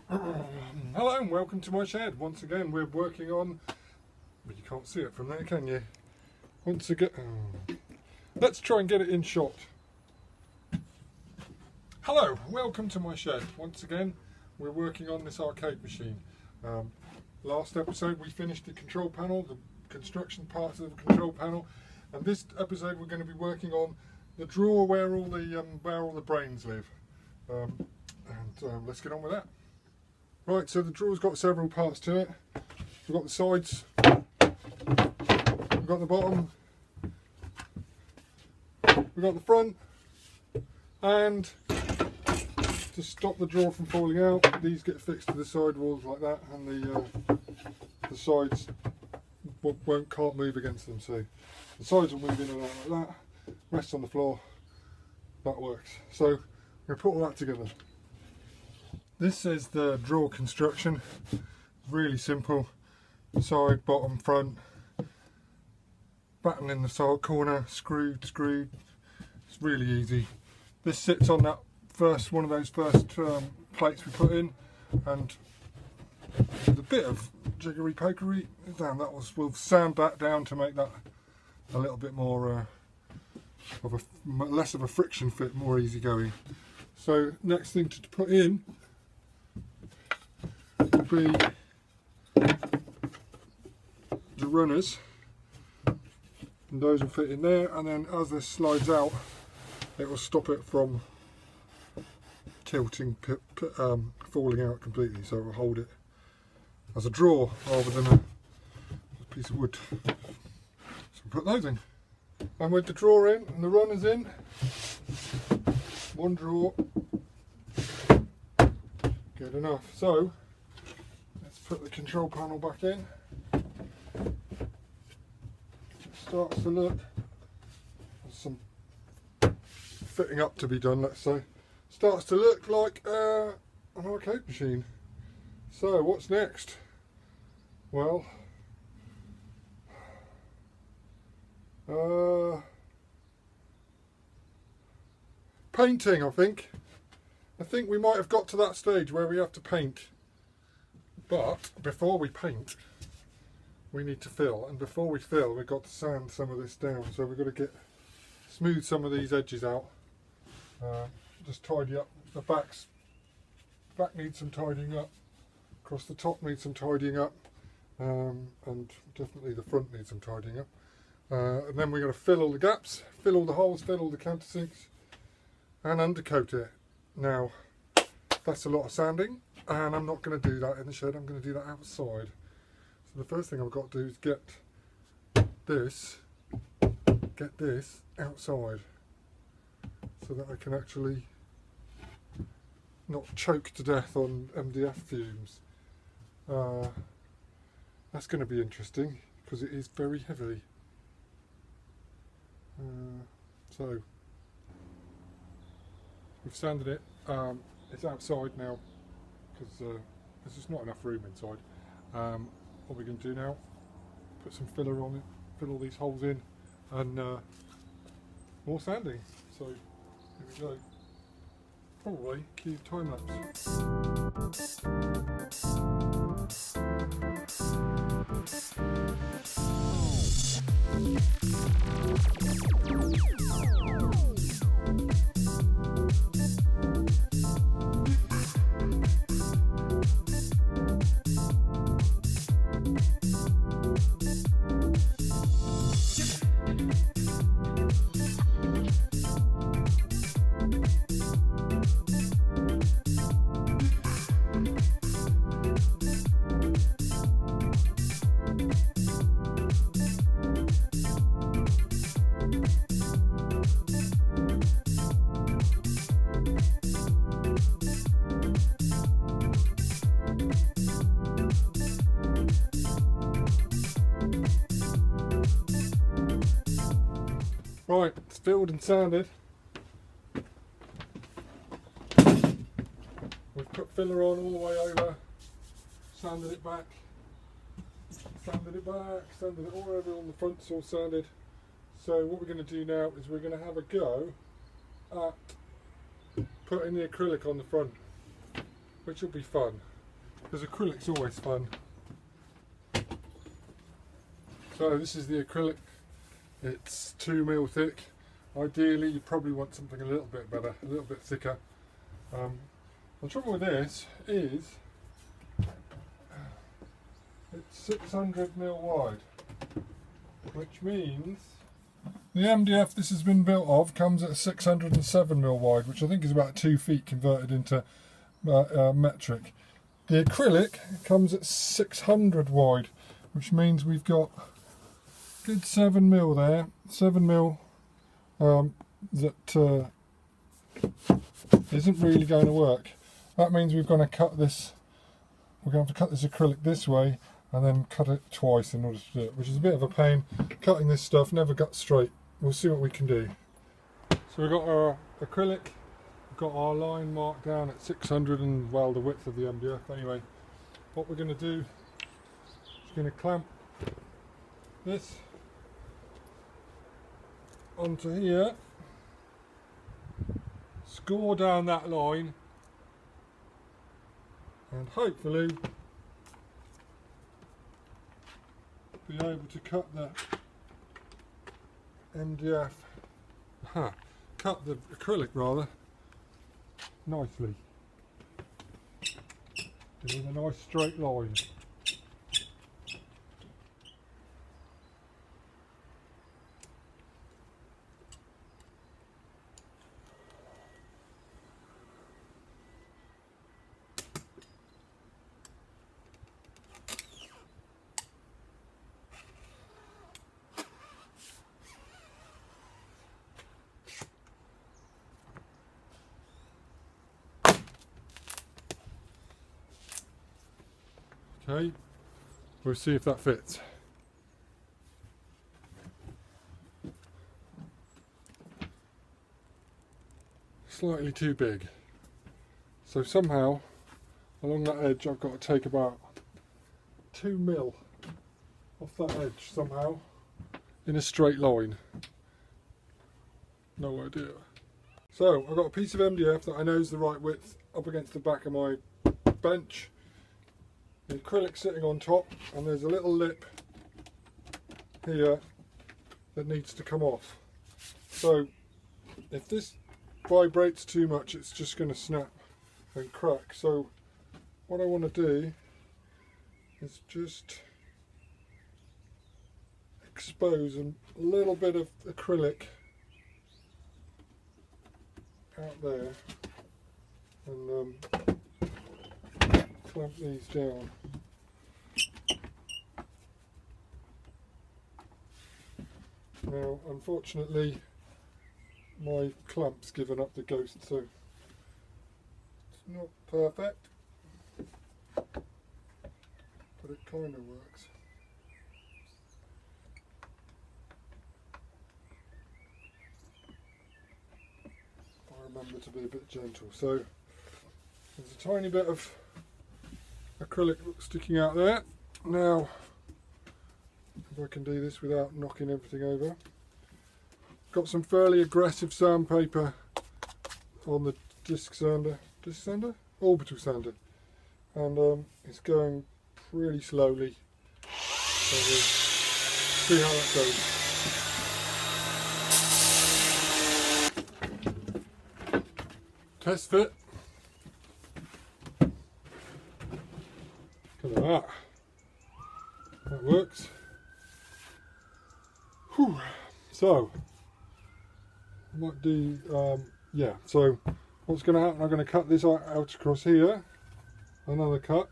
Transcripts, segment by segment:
Hello and welcome to my shed. Once again we're working on, but you can't see it from there, can you? Once again, let's try and get it in shot. Hello, welcome to my shed. Once again we're working on this arcade machine. Last episode we finished the control panel, the construction parts of the control panel, and this episode we're going to be working on the drawer where all the brains live. Let's get on with that. Right, so the drawer's got several parts to it. We've got the sides, we've got the bottom, we've got the front, and to stop the drawer from falling out, these get fixed to the side walls like that, and the sides can't move against them, so the sides will move in and out like that, rest on the floor, that works. So I'm going to put all that together. This is the drawer construction, really simple, side, bottom, front, batten in the side corner, screwed, it's really easy. This sits on that one of those first plates we put in, and with a bit of jiggery pokery, we'll sand that down to make that a little bit more less of a friction fit, more easy going. So next thing to put in will be the runners, and those will fit in there, and then as this slides out it will stop it from tilting, falling out completely, so it will hold it as a drawer rather than a piece of wood. So we'll put those in, and with the drawer in and the runners in, one drawer, good enough. So let's put the control panel back in. It starts to look, there's some fitting up to be done, let's say. Starts to look like an arcade machine. So what's next? Well, painting, I think. I think we might have got to that stage where we have to paint. But before we paint, we need to fill. And before we fill, we've got to sand some of this down. So we've got to smooth some of these edges out. Just tidy up. The back needs some tidying up. Across the top needs some tidying up. And definitely the front needs some tidying up. And then we're going to fill all the gaps, fill all the holes, fill all the countersinks, and undercoat it. Now, that's a lot of sanding, and I'm not going to do that in the shed, I'm going to do that outside. So the first thing I've got to do is get this outside, so that I can actually not choke to death on MDF fumes. That's going to be interesting, because it is very heavy. So we've sanded it. It's outside now because there's just not enough room inside. What we're going to do now, put some filler on it, fill all these holes in, and more sanding. So here we go. Probably cue time lapse. Right, it's filled and sanded. We've put filler on all the way over, sanded it back, sanded it all over on the front, it's all sanded. So what we're going to do now is we're going to have a go at putting the acrylic on the front, which will be fun. because acrylic's always fun. So this is the acrylic. It's 2 mil thick. Ideally you probably want something a little bit better, a little bit thicker. The trouble with this is it's 600 mil wide, which means the MDF this has been built of comes at 607 mil wide, which I think is about 2 feet converted into metric. The acrylic comes at 600 wide, which means we've got good 7 mil there, 7 mil that isn't really going to work. That means we're going to cut this. We're going to have to cut this acrylic this way and then cut it twice in order to do it, which is a bit of a pain. Cutting this stuff never got straight. We'll see what we can do. So we've got our acrylic, we've got our line marked down at 600 and well the width of the MDF anyway. What we're going to do is going to clamp this onto here, score down that line, and hopefully be able to cut the MDF, cut the acrylic rather, nicely, with a nice straight line. Okay, we'll see if that fits. Slightly too big. So somehow, along that edge, I've got to take about 2 mil off that edge somehow, in a straight line. No idea. So I've got a piece of MDF that I know is the right width up against the back of my bench. The acrylic sitting on top, and there's a little lip here that needs to come off. So if this vibrates too much, it's just going to snap and crack. So what I want to do is just expose a little bit of acrylic out there and clamp these down. Now unfortunately my clamp's given up the ghost, so it's not perfect, but it kind of works. I remember to be a bit gentle. So there's a tiny bit of acrylic sticking out there. Now if I can do this without knocking everything over. Got some fairly aggressive sandpaper on the orbital sander, and it's going pretty slowly, so we'll see how that goes. Test fit. Look at that. That works. Whew. So I might do, yeah, so what's going to happen, I'm going to cut this out across here, another cut.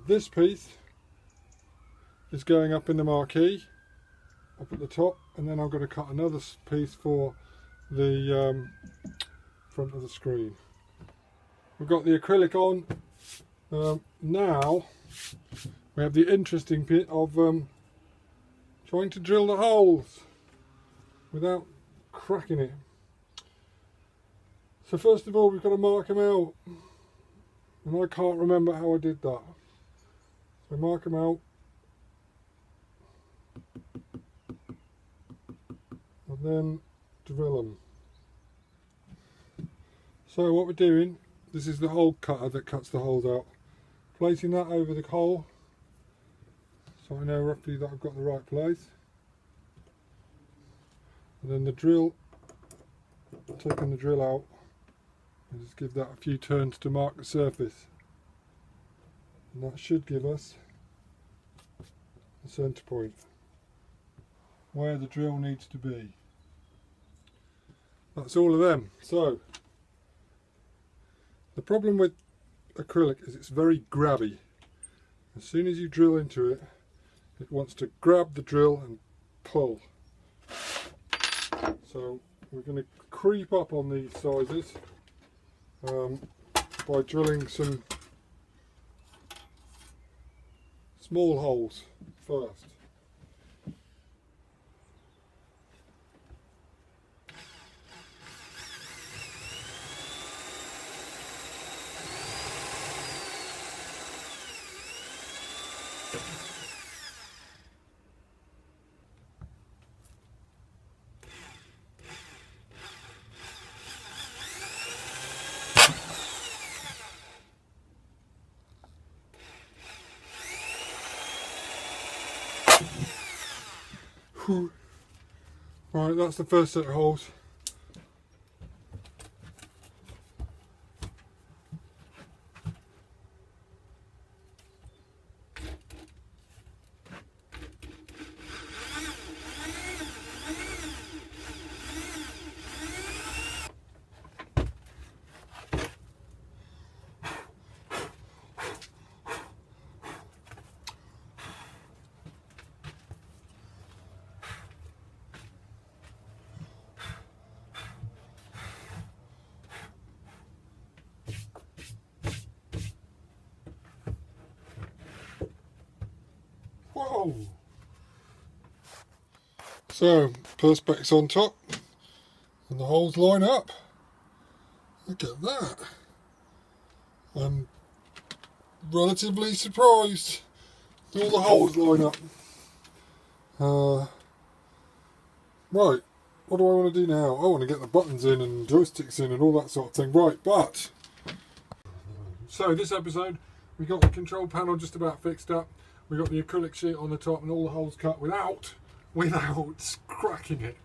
This piece is going up in the marquee, up at the top, and then I'm going to cut another piece for the front of the screen. We've got the acrylic on. Now we have the interesting bit of trying to drill the holes without cracking it. So first of all we've got to mark them out, and I can't remember how I did that. So mark them out, and then drill them. So what we're doing, this is the hole cutter that cuts the holes out. placing that over the hole so I know roughly that I've got the right place. And then the drill, taking the drill out, and just give that a few turns to mark the surface. And that should give us the centre point where the drill needs to be. That's all of them. So the problem with acrylic is it's very grabby. As soon as you drill into it, it wants to grab the drill and pull. So we're going to creep up on these sizes by drilling some small holes first. Right, that's the first set of holes. Whoa! So, perspex on top, and the holes line up. Look at that. I'm relatively surprised. All the holes line up. Right, what do I want to do now? I want to get the buttons in and joysticks in and all that sort of thing. Right, but... So this episode, we got the control panel just about fixed up. We got the acrylic sheet on the top and all the holes cut without cracking it,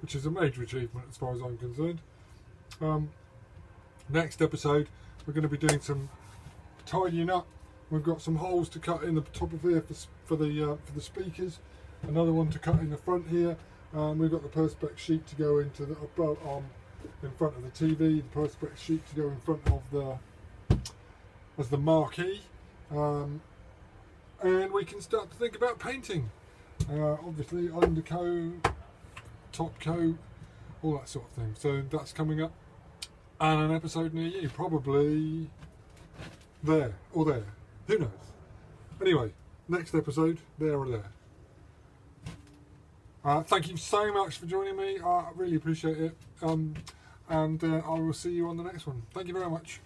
which is a major achievement as far as I'm concerned. Next episode, we're going to be doing some tidying up. We've got some holes to cut in the top of here for the speakers. Another one to cut in the front here. We've got the perspex sheet to go into the in front of the TV. The perspex sheet to go in front of the marquee. And we can start to think about painting. Obviously undercoat, top coat, all that sort of thing. So that's coming up, and an episode near you, probably there or there, who knows. Anyway, next episode, there or there. Thank you so much for joining me. I really appreciate it, and I will see you on the next one. Thank you very much.